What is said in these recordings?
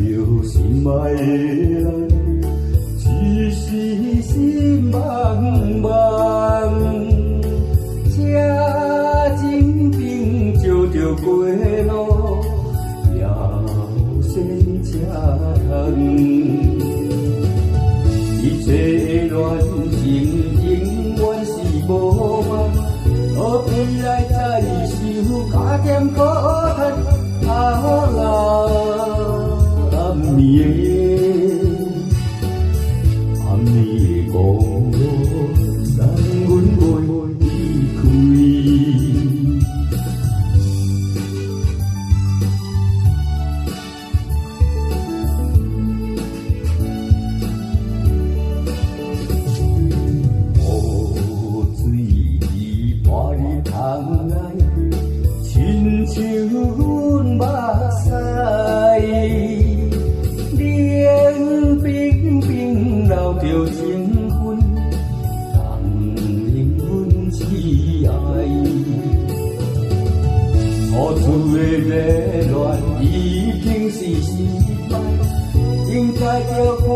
有心爱的人，只是心茫茫，这情并就着过路，要先吃疼。一切乱情永远是无望，何必来再受加减苦叹啊啦！暗暝的公路，等阮袂离开。雨水破日窗来，亲像阮目屎。留着情分，当灵魂痴爱，付出的热恋已经是失败，应该要看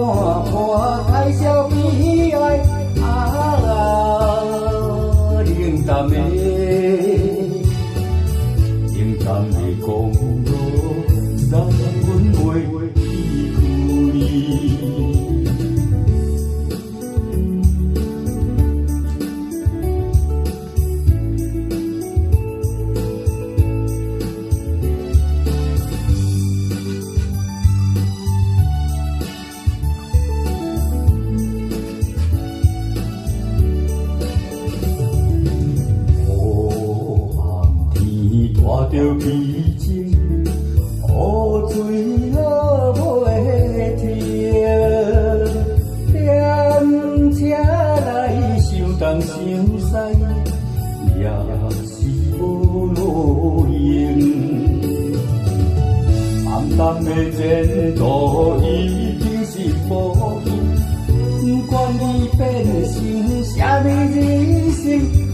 破开销悲哀。啊啦，冷淡的公路，让阮袂离开。看着悲情，雨水落袂停，踮车来想东想西，也是无路用。暗淡的前途已经是无期，不管你变成啥物人生。